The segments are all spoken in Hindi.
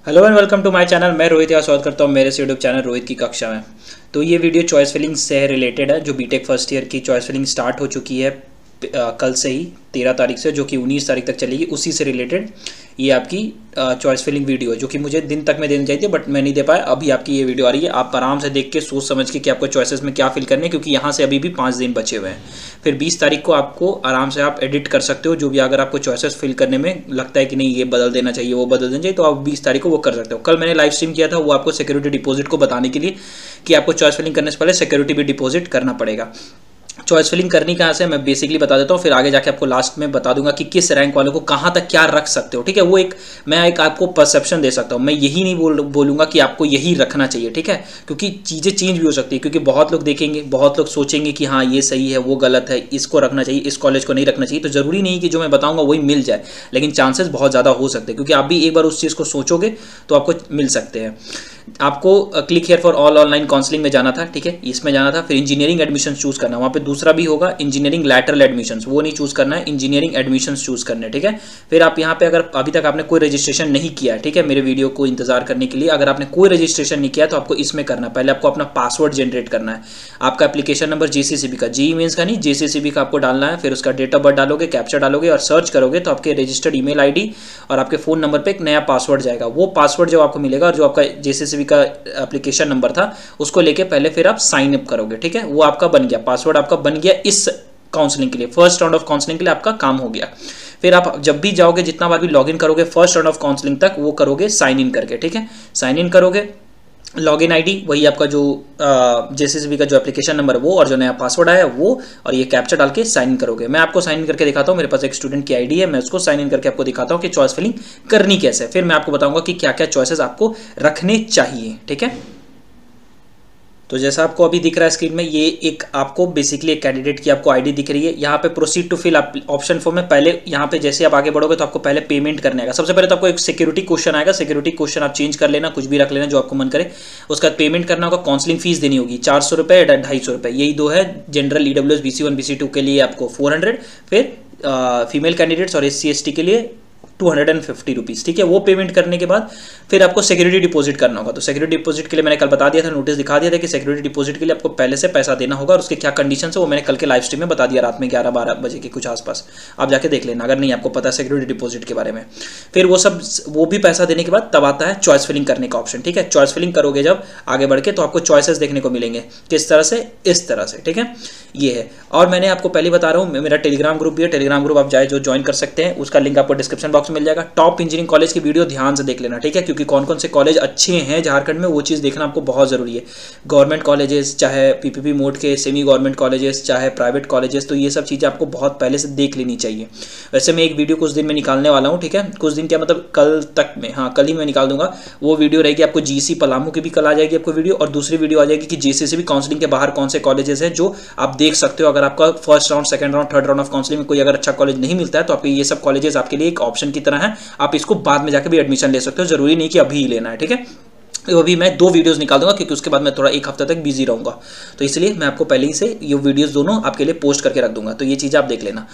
Hello and welcome to my channel. मैं रोहित यहाँ स्वागत करता हूँ मेरे यूट्यूब चैनल रोहित की कक्षा में। तो ये वीडियो चॉइस फिलिंग से रिलेटेड है। जो बीटेक फर्स्ट ईयर की चॉइस फिलिंग स्टार्ट हो चुकी है कल से ही 13 तारीख से, जो कि 19 तारीख तक चलेगी, उसी से रिलेटेड ये आपकी चॉइस फिलिंग वीडियो है, जो कि मुझे दिन तक में देनी चाहिए थी बट मैं नहीं दे पाया। अभी आपकी ये वीडियो आ रही है, आप आराम से देख के सोच समझ के कि आपको चॉइसेस में क्या फिल करने हैं, क्योंकि यहाँ से अभी भी 5 दिन बचे हुए हैं। फिर 20 तारीख को आपको आराम से आप एडिट कर सकते हो, जो भी अगर आपको चॉइसेस फिल करने में लगता है कि नहीं ये बदल देना चाहिए वो बदल देना चाहिए, तो आप 20 तारीख को वो कर सकते हो। कल मैंने लाइव स्ट्रीम किया था, वो आपको सिक्योरिटी डिपॉजिट को बताने के लिए कि आपको चॉइस फिलिंग करने से पहले सिक्योरिटी भी डिपॉजिट करना पड़ेगा। चॉइस फिलिंग करनी कहाँ से मैं बेसिकली बता देता हूँ, फिर आगे जाके आपको लास्ट में बता दूंगा कि किस रैंक वालों को कहाँ तक क्या रख सकते हो। ठीक है, वो मैं एक आपको परसेप्शन दे सकता हूँ। मैं यही नहीं बोलूँगा कि आपको यही रखना चाहिए। ठीक है, क्योंकि चीज़ें चेंज भी हो सकती है, क्योंकि बहुत लोग देखेंगे, बहुत लोग सोचेंगे कि हाँ ये सही है वो गलत है, इसको रखना चाहिए इस कॉलेज को नहीं रखना चाहिए। तो ज़रूरी नहीं कि जो मैं बताऊँगा वही मिल जाए, लेकिन चांसेस बहुत ज़्यादा हो सकते हैं, क्योंकि आप भी एक बार उस चीज़ को सोचोगे तो आपको मिल सकते हैं। आपको click here for all online counselling में जाना था। ठीक है, इसमें जाना था। फिर इंजीनियरिंग एडमिशन चूज करना, वहाँ पे दूसरा भी होगा इंजीनियरिंग लैटरल एडमिशंस, वो नहीं चूज करना है, इंजीनियरिंग एडमिशंस चूज करने हैं। ठीक है, फिर आप यहाँ पे अगर अभी तक आपने कोई रजिस्ट्रेशन नहीं किया है, ठीक है, मेरे वीडियो को इंतजार करने के लिए, अगर आपने कोई रजिस्ट्रेशन नहीं किया तो आपको इसमें करना है। पहले आपको अपना पासवर्ड जनरेट करना है, आपका एप्लीकेशन नंबर जेसीसीबी का, जेईई मेंस का नहीं, जेसीसीबी का आपको डालना है। फिर उसका डेट ऑफ बर्थ डालोगे, कैप्चा डालोगे और सर्च करोगे तो आपके रजिस्टर्ड ईमेल आईडी और आपके फोन नंबर पे एक नया पासवर्ड जाएगा। वो पासवर्ड जो आपको मिलेगा और जो आपका जेसीसीबी का एप्लीकेशन नंबर था उसको लेके पहले फिर आप साइन अप करोगे। ठीक है, वो आपका बन गया, पासवर्ड आपका बन गया इस काउंसलिंग के लिए, फर्स्ट राउंड ऑफ काउंसलिंग के लिए आपका काम हो गया। फिर आप जब भी जाओगे, जितना बार भी लॉगिन करोगे फर्स्ट राउंड ऑफ काउंसलिंग तक, वो करोगे साइन इन करके। ठीक है, साइन इन करोगे, लॉगिन आईडी वही आपका जो जेसीसीबी का जो एप्लीकेशन नंबर वो और जो नया पासवर्ड आया वो, और ये कैप्चा डाल के साइन इन करोगे। मैं आपको साइन इन करके दिखाता हूँ, मेरे पास एक स्टूडेंट की आईडी है, मैं उसको साइन इन करके आपको दिखाता हूँ कि चॉइस फिलिंग करनी कैसे। फिर मैं आपको बताऊंगा कि क्या क्या चॉइसेस आपको रखने चाहिए। ठीक है, तो जैसा आपको अभी दिख रहा है स्क्रीन में, ये एक आपको बेसिकली एक कैंडिडेट की आपको आईडी दिख रही है। यहाँ पे proceed to fill option form में पहले यहाँ पे जैसे आप आगे बढ़ोगे तो आपको पहले पेमेंट करने आएगा। सबसे पहले तो आपको एक सिक्योरिटी क्वेश्चन आएगा, सिक्योरिटी क्वेश्चन आप चेंज कर लेना, कुछ भी रख लेना जो आपको मन करे। उसका बाद पेमेंट करना होगा, काउंसलिंग फीस देनी होगी 400 रुपये, 250 रुपये, यही दो है। जनरल EWS BC1 BC2 के लिए आपको 400, फिर फीमेल कैंडिडेट्स और SC ST के लिए 250 रुपीज़। ठीक है, वो पेमेंट करने के बाद फिर आपको सिक्योरिटी डिपॉजिट करना होगा। तो सिक्योरिटी डिपॉजिट के लिए मैंने कल बता दिया था, नोटिस दिखा दिया था कि सिक्योरिटी डिपॉजिट के लिए आपको पहले से पैसा देना होगा, और उसके क्या कंडीशन है वो मैंने कल के लाइव स्ट्रीम में बता दिया, रात में 11-12 बजे के कुछ आसपास। आप जाके देख लेना अगर नहीं आपको पता सिक्योरिटी डिपॉजिट के बारे में। फिर वो भी पैसा देने के बाद तब आता है चॉइस फिलिंग करने का ऑप्शन। ठीक है, चॉइस फिलिंग करोगे जब आगे बढ़ के तो आपको चॉइसेस देखने को मिलेंगे, किस तरह से, इस तरह से। ठीक है, ये है। और मैंने आपको पहले बता रहा हूँ, मेरा टेलीग्राम ग्रुप भी है, टेलीग्राम ग्रुप आप जो ज्वाइन कर सकते हैं, उसका लिंक आपको डिस्क्रिप्शन बॉक्स में मिल जाएगा। टॉप इंजीनियरिंग कॉलेज की वीडियो ध्यान से देख लेना। ठीक है, क्योंकि कौन कौन से कॉलेज अच्छे हैं झारखंड में वो चीज़ देखना आपको बहुत ज़रूरी है। गवर्नमेंट कॉलेजेस, चाहे PPP मोड के, सेमी गवर्नमेंट कॉलेजेस, चाहे प्राइवेट कॉलेजेस, तो ये सब चीज़ें आपको बहुत पहले से देख लेनी चाहिए। वैसे मैं एक वीडियो कुछ दिन में निकालने वाला हूँ। ठीक है, कुछ दिन क्या मतलब कल तक में, हाँ कल ही मैं निकाल दूंगा। वो वीडियो रहेगी आपको GC पलामू की भी कल आ जाएगी आपको वीडियो, और दूसरी वीडियो आ जाएगी कि JCC भी काउंसलिंग के बाहर कौन से कॉलेजेस हैं जो आप देख सकते हो। अगर आपका first round, second round, third round of counselling में कोई अगर अच्छा कॉलेज नहीं मिलता है तो आपके ये सब कॉलेजेस आपके लिए एक ऑप्शन की तरह है, आप इसको बाद में जाकर भी एडमिशन ले सकते हो, जरूरी नहीं कि अभी ही लेना है। ठीक है, वो भी मैं 2 वीडियोस निकाल दूंगा, क्योंकि उसके बाद मैं थोड़ा 1 हफ्ते तक बिजी रहूंगा, तो इसलिए मैं आपको पहले ही से ये वीडियोस दोनों आपके लिए पोस्ट करके रख दूंगा। तो ये चीज़ आप देख लेना।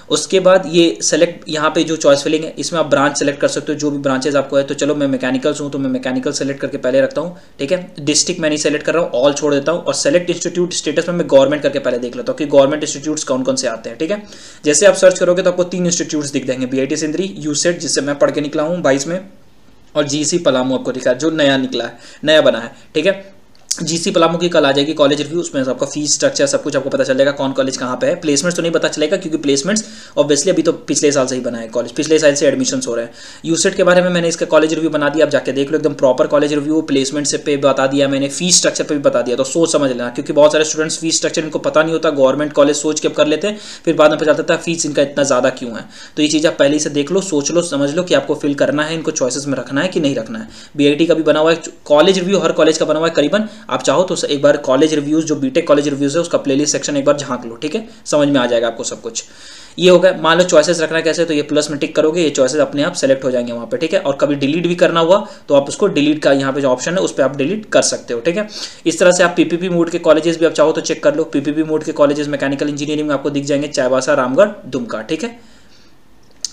उसके बाद ये सेलेक्ट, यहाँ पे जो चॉइस फिलिंग है इसमें आप ब्रांच सेलेक्ट कर सकते हो, जो भी ब्रांचेज आपको है। तो चलो मैं मैकेनिकल्स हूँ तो मैं मैकेनिकल सेलेक्ट करके पहले रखता हूँ। ठीक है, डिस्ट्रिक्ट मैं नहीं सेलेक्ट कर रहा हूँ, ऑल छोड़ देता हूँ, और सेलेक्ट इंस्टीट्यूट स्टेटस में मैं गवर्नमेंट करके पहले देख लेता हूँ कि गवर्नमेंट इंस्टीट्यूट्स कौन कौन से आते हैं। ठीक है, जैसे आप सर्च करोगे तो आपको 3 इंस्टीट्यूट्स दिख जाएंगे, BIT सिंदरी, यूसेट जिससे मैं पढ़ के निकला हूँ 22 में, और GC पलामू आपको दिखा जो नया निकला है, नया बना है। ठीक है, GC पलामू की कल आ जाएगी कॉलेज रिव्यू, उसमें आपका फीस स्ट्रक्चर सब कुछ आपको पता चल जाएगा, कौन कॉलेज कहाँ पे है। प्लेसमेंट्स तो नहीं पता चलेगा, क्योंकि प्लेसमेंट्स ऑब्वियसली अभी तो पिछले साल से ही बना है कॉलेज, पिछले साल से एडमिशन्स हो रहे हैं। यूसेट के बारे में मैंने इसका कॉलेज रिव्यू बना दिया, आप जाके देख लो, एकदम प्रॉपर कॉलेज रिव्यू, प्लेसमेंट से पे बता दिया मैंने, फीस स्ट्रक्चर पे भी बता दिया। तो सोच समझ लेना, क्योंकि बहुत सारे स्टूडेंट्स फीस स्ट्रक्चर इनको पता नहीं होता, गवर्नमेंट कॉलेज सोच के कर लेते हैं, फिर बाद में पता चलता है फीस इनका इतना ज़्यादा क्यों है। तो ये चीज़ आप पहले से देख लो, सोच लो, समझ लो कि आपको फिल करना है, इनको चॉइसेस में रखना है कि नहीं रखना है। BIT का भी बना हुआ है कॉलेज रिव्यू, हर कॉलेज का बना हुआ है करीबन, आप चाहो तो एक बार कॉलेज रिव्यूज, जो बीटेक कॉलेज रिव्यूज है उसका प्लेलिस्ट सेक्शन एक बार झांक लो। ठीक है, समझ में आ जाएगा आपको सब कुछ। ये होगा, मान लो चॉइसेस रखना कैसे, तो ये प्लस में टिक करोगे, ये चॉइसेस अपने आप सेलेक्ट हो जाएंगे वहाँ पे। ठीक है, और कभी डिलीट भी करना हुआ तो आप उसको डिलीट का यहाँ पे जो ऑप्शन है उस पर आप डिलीट कर सकते हो। ठीक है, इस तरह से आप PPP मोड के कॉलेजेस भी आप चाहो तो चेक कर लो। PPP मोड के कॉलेजेस मैकेनिकल इंजीनियरिंग में आपको दिख जाएंगे, चाईबासा, रामगढ़, दुमका। ठीक है,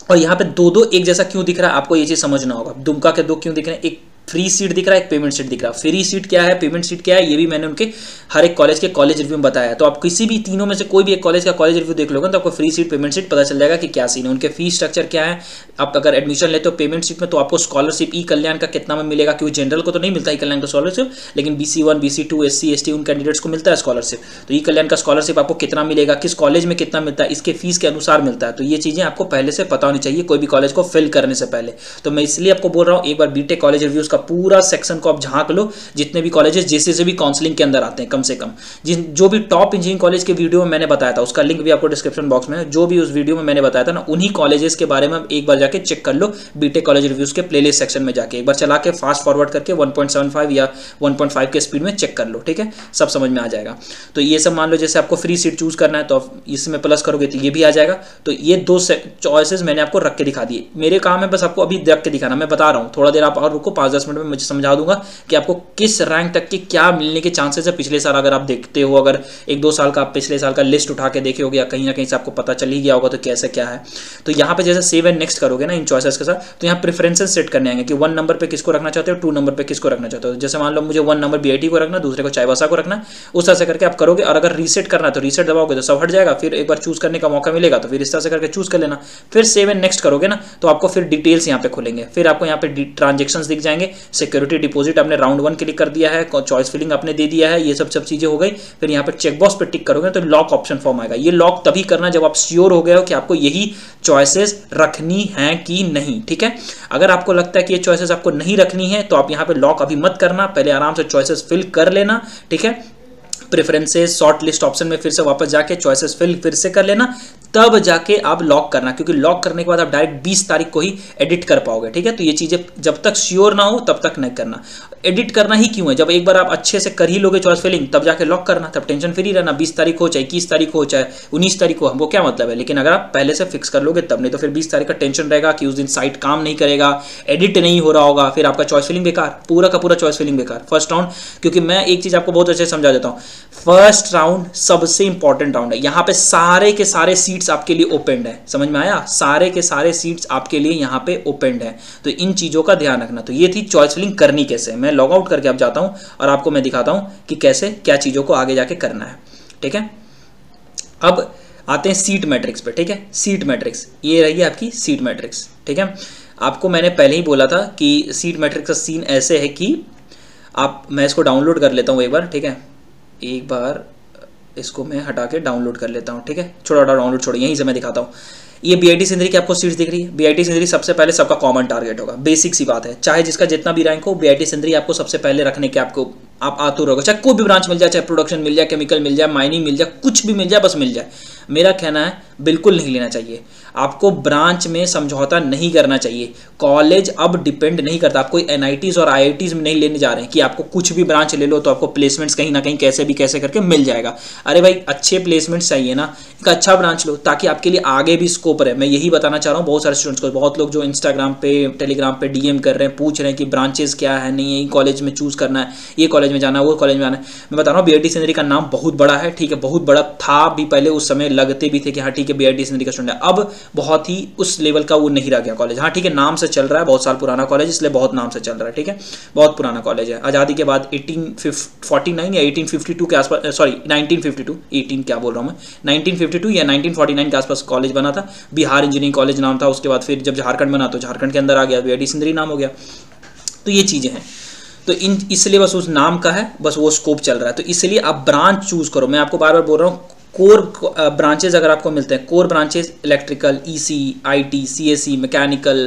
और यहाँ पे दो दो एक जैसा क्यों दिख रहा है, आपको ये चीज़ समझना होगा। दुमका के दो क्यों दिख रहे हैं, एक फ्री सीट दिख रहा है, एक पेमेंट सीट दिख रहा है। फ्री सीट क्या है, पेमेंट सीट क्या है, ये भी मैंने उनके हर एक कॉलेज के कॉलेज रिव्यू में बताया है। तो आप किसी भी तीनों में से कोई भी एक कॉलेज का कॉलेज रिव्यू देख लोगे तो आपको फ्री सीट पेमेंट सीट पता चल जाएगा कि क्या सीन है, उनके फीस स्ट्रक्चर क्या है। आप अगर एडमिशन लेते हो पेमेंट सीट में तो आपको स्कॉलरशिप ई कल्याण का कितना में मिलेगा, क्योंकि जनरल को तो नहीं मिलता ई कल्याण का स्कॉलरशिप, लेकिन BC1 BC2 SC ST उन कैंडिडेट्स को मिलता है स्कॉलरशिप। तो ई कल्याण का स्कॉलरशिप आपको कितना मिलेगा, किस कॉलेज में कितना मिलता है, इसके फीस के अनुसार मिलता है। तो ये चीज़ें आपको पहले से पता होनी चाहिए कोई भी कॉलेज को फिल करने से पहले। तो मैं इसलिए आपको बोल रहा हूँ एक बार बीटेक कॉलेज रिव्यूज का पूरा सेक्शन को आप झांक लो, जितने भी कॉलेजेस जैसे से भी काउंसलिंग के अंदर आते हैं कम से कम, जो भी टॉप इंजीनियरिंग कॉलेज के वीडियो में मैंने बताया था उसका लिंक भी आपको डिस्क्रिप्शन बॉक्स में है। जो भी उस वीडियो में मैंने बताया था ना, उन्हीं कॉलेजेस के बारे में एक बार जाके चेक कर लो बीटेक कॉलेज रिव्यूज के प्लेलिस्ट सेक्शन में जाके एक बार चला के फास्ट फॉरवर्ड करके 1.75 या 1.5 के स्पीड में चेक कर लो, ठीक है, सब समझ में आ जाएगा। तो ये सब मान लो जैसे आपको फ्री सीट चूज करना है तो आप इसमें प्लस करोगे तो ये भी आ जाएगा। तो ये दो चॉइसेस मैंने आपको रख के दिखा दिए, मेरे काम है बस आपको अभी रख के दिखाना। मैं बता रहा हूँ, थोड़ा देर आप और रुको, 5-10 मिनट में मुझे समझा दूंगा कि आपको किस रैंक तक के क्या मिलने के चांसेस है। पिछले साल अगर आप देखते हो, अगर 1-2 साल का आप पिछले साल का लिस्ट उठा के देखे होगे या कहीं ना कहीं से आपको पता चल ही गया होगा तो कैसे क्या है। तो यहाँ पे जैसे सेव एंड नेक्स्ट करोगे ना इन चॉइसेस के साथ, तो यहाँ प्रेफरेंसेस सेट करने आएंगे कि 1 नंबर पे किसको रखना चाहते हो, 2 नंबर पे किसको रखना चाहते हो। जैसे मान लो मुझे 1 नंबर BIT को रखना, दूसरे को चाईबासा को रखना, उस तरह से करके आप करोगे। और अगर रीसेट करना है तो रीसेट दबाओगे तो सब हट जाएगा, फिर एक बार चूज करने का मौका मिलेगा तो फिर इस तरह से करके चूज कर लेना। फिर सेव एंड नेक्स्ट करोगे ना तो आपको फिर डिटेल्स यहाँ पे खुलेंगे, फिर आपको यहाँ पे ट्रांजेक्शंस दिख जाएंगे, सिक्योरिटी डिपॉजिट आपने राउंड 1 क्लिक कर दिया है, चॉइस फिलिंग आपने दे दिया है, ये सब चीजें हो गई। फिर यहाँ पे चेकबॉक्स पे टिक करोगे तो लॉक ऑप्शन फॉर्म आएगा। ये लॉक तभी करना जब आप श्योर हो गए हो कि आपको यही चॉइसेस रखनी है कि नहीं, ठीक है। अगर आपको लगता है कि ये चॉइसेस आपको नहीं रखनी है तो आप यहाँ पे लॉक अभी मत करना, पहले आराम से चॉइसेस फिल कर लेना, ठीक है। प्रेफरेंसेस शॉर्ट लिस्ट ऑप्शन में फिर से वापस जाके चॉइसेस फिल फिर से कर लेना, तब जाके आप लॉक करना, क्योंकि लॉक करने के बाद आप डायरेक्ट 20 तारीख को ही एडिट कर पाओगे, ठीक है। तो ये चीजें जब तक श्योर ना हो तब तक नहीं करना। एडिट करना ही क्यों है, जब एक बार आप अच्छे से कर ही लोगे चॉइस फिलिंग तब जाके लॉक करना, तब टेंशन फ्री रहना। 20 तारीख हो चाहे 21 तारीख हो चाहे 19 तारीख हो, हमको क्या मतलब है। लेकिन अगर आप पहले से फिक्स कर लोगे तब, नहीं तो फिर 20 तारीख का टेंशन रहेगा कि उस दिन साइट काम नहीं करेगा, एडिट नहीं हो रहा होगा, फिर आपका चॉइस फिलिंग बेकार, पूरा का पूरा चॉइस फिलिंग बेकार फर्स्ट राउंड। क्योंकि मैं एक चीज आपको बहुत अच्छे से समझा देता हूँ, फर्स्ट राउंड सबसे इंपॉर्टेंट राउंड है। यहाँ पे सारे के सारे सीट्स आपके लिए ओपन है, समझ में आया, सारे के सारे सीट्स आपके लिए यहाँ पे ओपन है। तो इन चीजों का ध्यान रखना। तो ये थी चॉइस फिलिंग करनी कैसे। मैं लॉग आउट करके अब जाता हूं और आपको मैं दिखाता हूं कि कैसे क्या चीजों को आगे जाके करना है, ठीक है। अब आते हैं सीट मैट्रिक्स पे, ठीक है। सीट मैट्रिक्स ये रही आपकी सीट मैट्रिक्स, ठीक है। आपको मैंने पहले ही बोला था कि सीट मैट्रिक्स का सीन ऐसे है कि मैं इसको डाउनलोड कर लेता हूं एक बार, ठीक है। एक बार इसको मैं हटा के डाउनलोड कर लेता हूँ, ठीक है। छोटा डाउनलोड छोड़ो, यहीं से मैं दिखाता हूँ। ये BIT सिंदरी की आपको सीट्स दिख रही है। BIT सिंदरी सबसे पहले सबका कॉमन टारगेट होगा, बेसिक सी बात है, चाहे जिसका जितना भी रैंक हो BIT सिंदरी आपको सबसे पहले रखने के आप आतुर होगा। चाहे कोई भी ब्रांच मिल जाए, चाहे प्रोडक्शन मिल जाए, केमिकल मिल जाए, माइनिंग मिल जाए, कुछ भी मिल जाए, बस मिल जाए। मेरा कहना है बिल्कुल नहीं लेना चाहिए, आपको ब्रांच में समझौता नहीं करना चाहिए। कॉलेज अब डिपेंड नहीं करता, आप कोई NITs और IITs में नहीं लेने जा रहे हैं कि आपको कुछ भी ब्रांच ले लो तो आपको प्लेसमेंट्स कहीं ना कहीं कैसे भी कैसे करके मिल जाएगा। अरे भाई अच्छे प्लेसमेंट्स चाहिए ना, एक अच्छा ब्रांच लो ताकि आपके लिए आगे भी स्कोप रहे। मैं यही बताना चाह रहा हूँ बहुत सारे स्टूडेंट्स को। बहुत लोग जो इंस्टाग्राम पे टेलीग्राम पे DM कर रहे हैं, पूछ रहे हैं कि ब्रांचेस क्या है, नहीं यही कॉलेज में चूज करना है, ये कॉलेज में जाना है, वो कॉलेज में जाना है। मैं बता रहा हूँ BIT सिंदरी का नाम बहुत बड़ा है, ठीक है, बहुत बड़ा था भी पहले, उस समय लगते भी थे कि हाँ ठीक है BIT सिंदरी का स्टूडेंट है। अब बहुत ही उस लेवल का वो नहीं रह गया कॉलेज। हाँ ठीक है, नाम से चल रहा है, बहुत साल पुराना कॉलेज, इसलिए बहुत नाम से चल रहा है, ठीक है, बहुत पुराना कॉलेज है। आज़ादी के बाद 1849 या 1852 के आसपास, सॉरी 1952, 18 क्या बोल रहा हूँ मैं, 1952 या 1949 के आसपास कॉलेज बना था। बिहार इंजीनियरिंग कॉलेज नाम था, उसके बाद फिर जब झारखंड बना तो झारखंड के अंदर आ गया, BIT सिंदरी नाम हो गया। तो ये चीज़ें हैं, तो इसलिए बस उस नाम का है, बस वो स्कोप चल रहा है। तो इसलिए आप ब्रांच चूज करो। मैं आपको बार बार बोल रहा हूँ, कोर ब्रांचेज अगर आपको मिलते हैं, core branches electrical, EC, IT, CSE, mechanical,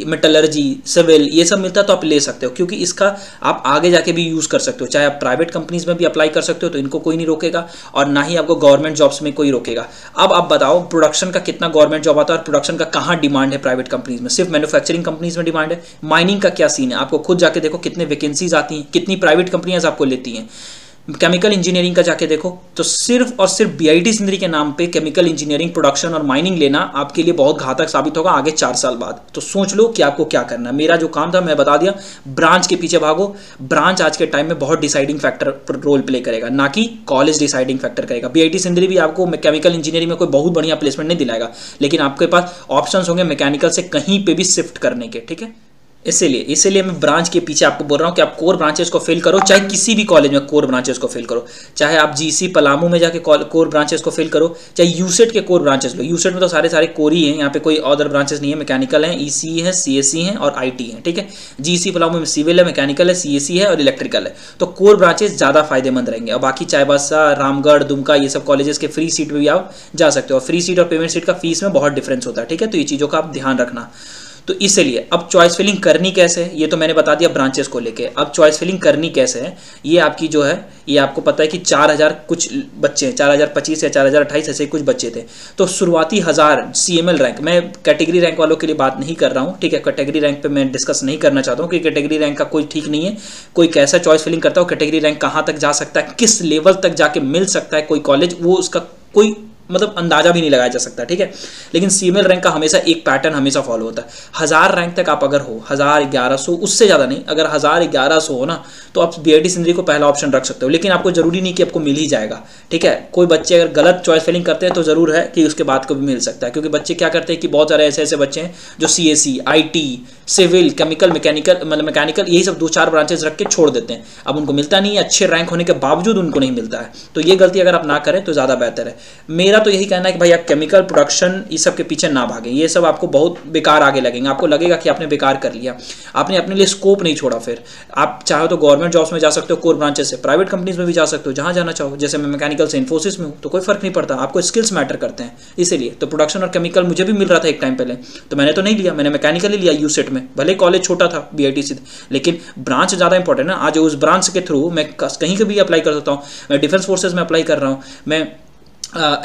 metallurgy, civil, ये सब मिलता है तो आप ले सकते हो, क्योंकि इसका आप आगे जाके भी यूज़ कर सकते हो। चाहे आप प्राइवेट कंपनीज में भी अप्लाई कर सकते हो, तो इनको कोई नहीं रोकेगा, और ना ही आपको गवर्नमेंट जॉब्स में कोई रोकेगा। अब आप बताओ प्रोडक्शन का कितना गवर्नमेंट जॉब आता है और प्रोडक्शन का कहाँ डिमांड है प्राइवेट कंपनीज में? सिर्फ मैन्युफैक्चरिंग कंपनीज में डिमांड है। माइनिंग का क्या सीन है? आपको खुद जाके देखो कितने वैकेंसीज आती हैं, कितनी प्राइवेट कंपनियां आपको लेती हैं। केमिकल इंजीनियरिंग का जाके देखो तो सिर्फ और सिर्फ बीआईटी सिंदरी के नाम पे केमिकल इंजीनियरिंग प्रोडक्शन और माइनिंग लेना आपके लिए बहुत घातक साबित होगा आगे 4 साल बाद। तो सोच लो कि आपको क्या करना है। मेरा जो काम था मैं बता दिया, ब्रांच के पीछे भागो। ब्रांच आज के टाइम में बहुत डिसाइडिंग फैक्टर रोल प्ले करेगा, ना कि कॉलेज डिसाइडिंग फैक्टर करेगा। बीआईटी सिंदरी भी आपको केमिकल इंजीनियरिंग में कोई बहुत बढ़िया प्लेसमेंट नहीं दिलाएगा, लेकिन आपके पास ऑप्शंस होंगे मैकेनिकल से कहीं पे भी शिफ्ट करने के, ठीक है। इसीलिए मैं ब्रांच के पीछे आपको बोल रहा हूँ कि आप कोर ब्रांचेस को फिल करो, चाहे किसी भी कॉलेज में कोर ब्रांचेस को फिल करो, चाहे आप जीसी पलामू में जाके कोर ब्रांचेस को फिल करो, चाहे यूसेट के कोर ब्रांचेस लो। यूसेट में तो सारे कोर ही हैं, यहाँ पे कोई अदर ब्रांचेस नहीं है, मैकेनिकल है, ईसी है, सीएससी है और आईटी है, ठीक है। जीसी पलामू में सिविल है, मैकेनिकल है, सीएससी है और इलेक्ट्रिकल है। तो कोर ब्रांचेस ज़्यादा फायदेमंद रहेंगे। और बाकी चाईबासा, रामगढ़, दुमका, ये सब कॉलेजेस के फ्री सीट में भी आप जा सकते हो। फ्री सीट और पेमेंट सीट का फीस में बहुत डिफरेंस होता है, ठीक है। तो ये चीज़ों का आप ध्यान रखना। तो इसलिए अब चॉइस फिलिंग करनी कैसे है, ये तो मैंने बता दिया ब्रांचेस को लेके। अब चॉइस फिलिंग करनी कैसे है, ये आपकी जो है, ये आपको पता है कि 4000 कुछ बच्चे हैं, 4025 या 4028 ऐसे कुछ बच्चे थे। तो शुरुआती 1000 सीएमएल रैंक, मैं कैटेगरी रैंक वालों के लिए बात नहीं कर रहा हूँ, ठीक है। कैटेगरी रैंक पे मैं डिस्कस नहीं करना चाहता हूँ कि कैटेगरी रैंक का कोई ठीक नहीं है। कोई कैसा चॉइस फिलिंग करता हो, कैटेगरी रैंक कहाँ तक जा सकता है, किस लेवल तक जाके मिल सकता है कोई कॉलेज, वो उसका कोई मतलब अंदाजा भी नहीं लगाया जा सकता, ठीक है। लेकिन सीएमएल रैंक का हमेशा एक पैटर्न हमेशा फॉलो होता है। 1000 रैंक तक आप अगर हो, 1000 1100, उससे ज़्यादा नहीं, अगर 1000 1100 हो ना, तो आप बीआईटी सिंदरी को पहला ऑप्शन रख सकते हो। लेकिन आपको जरूरी नहीं कि आपको मिल ही जाएगा, ठीक है। कोई बच्चे अगर गलत चॉइस फिलिंग करते हैं तो जरूर है कि उसके बाद को भी मिल सकता है, क्योंकि बच्चे क्या करते हैं कि बहुत सारे ऐसे बच्चे हैं जो CSC, IT, civil, chemical, mechanical यही सब 2-4 ब्रांचेस रख के छोड़ देते हैं। अब उनको मिलता नहीं है, अच्छे रैंक होने के बावजूद उनको नहीं मिलता है। तो ये गलती अगर आप ना करें तो ज़्यादा बेहतर है। मेरा तो यही कहना है कि भाई आप केमिकल प्रोडक्शन इस सब के पीछे ना भागें। ये सब आपको बहुत बेकार आगे लगेंगे, आपको लगेगा कि आपने बेकार कर लिया, आपने अपने लिए स्कोप नहीं छोड़ा। फिर आप चाहो तो गवर्नमेंट जॉब्स में जा सकते हो कोर ब्रांचेस से, प्राइवेट कंपनीज में भी जा सकते हो, जहाँ जाना चाहो। जैसे मैं मैकेनिकल से इन्फोसिस में हूँ, तो कोई फर्क नहीं पड़ता, आपको स्किल्स मैटर करते हैं। इसीलिए तो प्रोडक्शन और केमिकल मुझे भी मिल रहा था एक टाइम पहले, तो मैंने तो नहीं लिया, मैंने मैकेनिकल ही लिया यूसेट में। भले कॉलेज छोटा था बीआईटी से, लेकिन ब्रांच ज़्यादा इंपॉर्टेंट है ना। आज उस ब्रांच के थ्रू मैं कहीं के भी अप्लाई कर सकता हूँ। मैं डिफेंस फोर्सेज में अप्लाई कर रहा हूँ, मैं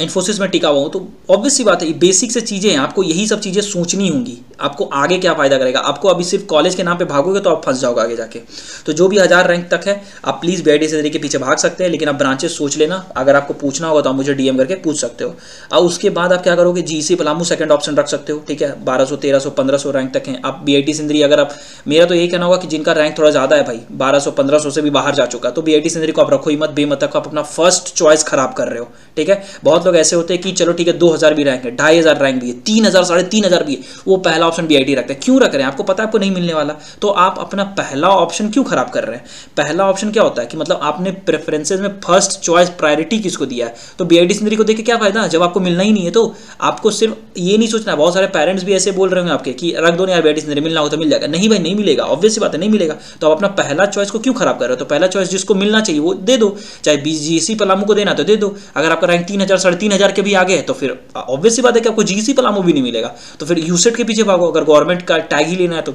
इन्फोसिस में टिका हुआ हूँ। तो ऑब्वियस सी बात है, बेसिक से चीज़ें हैं, आपको यही सब चीज़ें सोचनी होंगी। आपको आगे क्या फ़ायदा करेगा, आपको अभी सिर्फ कॉलेज के नाम पे भागोगे तो आप फंस जाओगे आगे जाके। तो जो भी 1000 रैंक तक है, आप प्लीज़ बीआईटी सिंदरी के पीछे भाग सकते हैं, लेकिन आप ब्रांचेस सोच लेना। अगर आपको पूछना होगा तो आप मुझे डीएम करके पूछ सकते हो। और उसके बाद आप क्या करोगे, जीसी पलामू सेकंड ऑप्शन रख सकते हो, ठीक है। 1200, 1300, 1500 रैंक तक हैं आप। बीआईटी सिंदरी अगर आप, मेरा तो यही कहना होगा कि जिनका रैंक थोड़ा ज़्यादा है भाई, 1200, 1500 से भी बाहर जा चुका, तो बीआईटी सिंदरी को आप रखो ही मत, बेमतलब आप अपना फर्स्ट चॉइस खराब कर रहे हो, ठीक है। बहुत लोग ऐसे होते हैं कि चलो ठीक है 2000 भी रैंक है, 2500 रैंक भी है, 3000, 3500 भी है, वो पहला ऑप्शन बीआईटी रखते हैं। क्यों रख रहे हैं, आपको पता है आपको नहीं मिलने वाला, तो आप अपना पहला ऑप्शन क्यों खराब कर रहे हैं। पहला ऑप्शन क्या होता है कि मतलब आपने प्रेफरेंसेज में फर्स्ट चॉइस प्रायोरिटी किसको दिया है। तो बीआईटी सिंदरी को देख के क्या फायदा जब आपको मिलना ही नहीं है। तो आपको सिर्फ ये नहीं सोचना, बहुत सारे पेरेंट्स भी ऐसे बोल रहे होंगे आपके कि रख दो ना यार बीआईटी सिंदरी, मिलना हो तो मिल जाएगा। नहीं भाई, नहीं मिलेगा, ऑब्वियस सी बात है, नहीं मिलेगा। तो आप अपना पहला चॉइस को क्यों खराब कर रहे हो। तो पहला चॉइस जिसको मिलना चाहिए वो दे दो, चाहे बीजीसी पलामू को देना तो दे दो। अगर आपका रैंक 3000, 3500 के भी आगे है तो फिर ऑब्वियस सी बात है कि आपको जीसी पलामू भी नहीं मिलेगा। तो फिर यूसेट के पीछे भागो, अगर गवर्नमेंट का टैग ही लेना है तो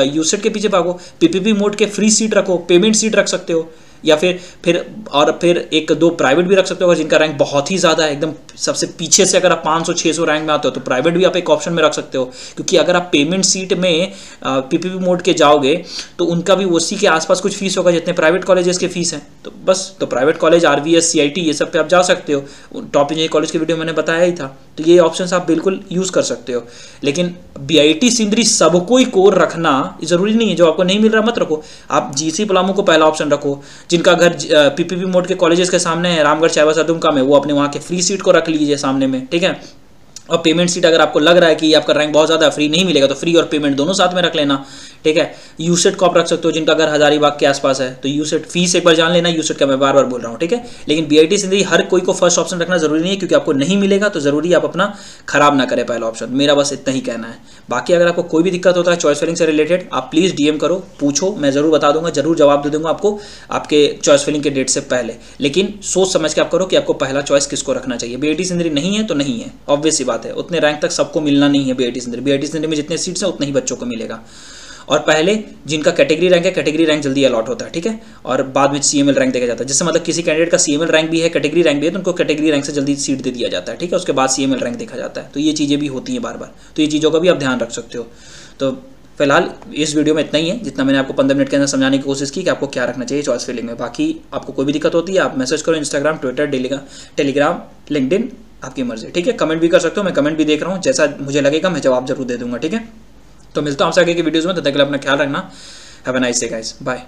यूसेट के पीछे भागो। पीपीपी मोड के फ्री सीट रखो, पेमेंट सीट रख सकते हो, या फिर एक दो प्राइवेट भी रख सकते हो। अगर जिनका रैंक बहुत ही ज़्यादा है, एकदम सबसे पीछे से अगर आप 500-600 रैंक में आते हो तो प्राइवेट भी आप एक ऑप्शन में रख सकते हो। क्योंकि अगर आप पेमेंट सीट में पीपीपी मोड के जाओगे तो उनका भी उसी के आसपास कुछ फीस होगा जितने प्राइवेट कॉलेजेस के फीस हैं। तो बस, तो प्राइवेट कॉलेज, आरवीएस, सीआईटी, ये सब पे आप जा सकते हो। टॉप इंजीनियरिंग कॉलेज की वीडियो मैंने बताया ही था। तो ये ऑप्शंस आप बिल्कुल यूज़ कर सकते हो। लेकिन बीआईटी सिंदरी सबको ही कोर रखना जरूरी नहीं है। जो आपको नहीं मिल रहा मत रखो। आप जीसी पलामू को पहला ऑप्शन रखो। जिनका घर पीपीपी मोड के कॉलेजेस के सामने है, रामगढ़, चाईबासा, दुमका में, वो अपने वहाँ के फ्री सीट को रख लीजिए सामने में, ठीक है। और पेमेंट सीट अगर आपको लग रहा है कि आपका रैंक बहुत ज़्यादा फ्री नहीं मिलेगा तो फ्री और पेमेंट दोनों साथ में रख लेना, ठीक है। यूसेट को आप रख सकते हो जिनका घर हजारीबाग के आसपास है, तो यूसेट फीस एक बार जान लेना, यूसेट का मैं बार बार बोल रहा हूँ, ठीक है। लेकिन बीआईटी सिंदरी हर कोई को फर्स्ट ऑप्शन रखना जरूरी नहीं है, क्योंकि आपको नहीं मिलेगा तो जरूरी आप अपना खराब ना करें पहला ऑप्शन। मेरा बस इतना ही कहना है। बाकी अगर आपको कोई भी दिक्कत होता है चॉइस फिलिंग से रिलेटेड, आप प्लीज़ डीएम करो, पूछो, मैं जरूर बता दूंगा, जरूर जवाब दे दूंगा आपको आपके चॉइस फिलिंग के डेट से पहले। लेकिन सोच समझ के आप करो कि आपको पहला चॉइस किसको रखना चाहिए। बीआईटी सिंदरी नहीं है तो नहीं है, ऑब्वियस सी बात है। उतने रैंक तक सबको मिलना नहीं है बीआईटी सिंदरी। बीआईटी सिंदरी में जितने सीट्स हैं उतने ही बच्चों को मिलेगा। और पहले जिनका कैटेगरी रैंक है, कैटेगरी रैंक जल्दी अलॉट होता है, ठीक है। और बाद में सीएमएल रैंक देखा जाता है। जैसे मतलब किसी कैंडिडेट का सीएमएल रैंक भी है, कैटेगरी रैंक भी है, तो उनको कैटेगरी रैंक से जल्दी सीट दे दिया जाता है, ठीक है। उसके बाद सीएमएल रैंक देखा जाता है। तो ये चीज़ें भी होती हैं बार बार, तो ये चीज़ों का भी आप ध्यान रख सकते हो। तो फिलहाल इस वीडियो में इतना ही है, जितना मैंने आपको 15 मिनट के अंदर समझाने की कोशिश की कि आपको क्या रखना चाहिए चॉइस फिलिंग में। बाकी आपको कोई भी दिक्कत होती है आप मैसेज करो, इंस्टाग्राम, ट्विटर, टेलीग्राम, लिंक्डइन, आपकी मर्जी, ठीक है। कमेंट भी कर सकते हो, मैं कमेंट भी देख रहा हूँ, जैसा मुझे लगेगा मैं जवाब जरूर दे दूंगा, ठीक है। तो मिलता हूँ आपसे आगे की वीडियोज़ में, तब तक के लिए अपना ख्याल रखना। Have a nice day guys, bye.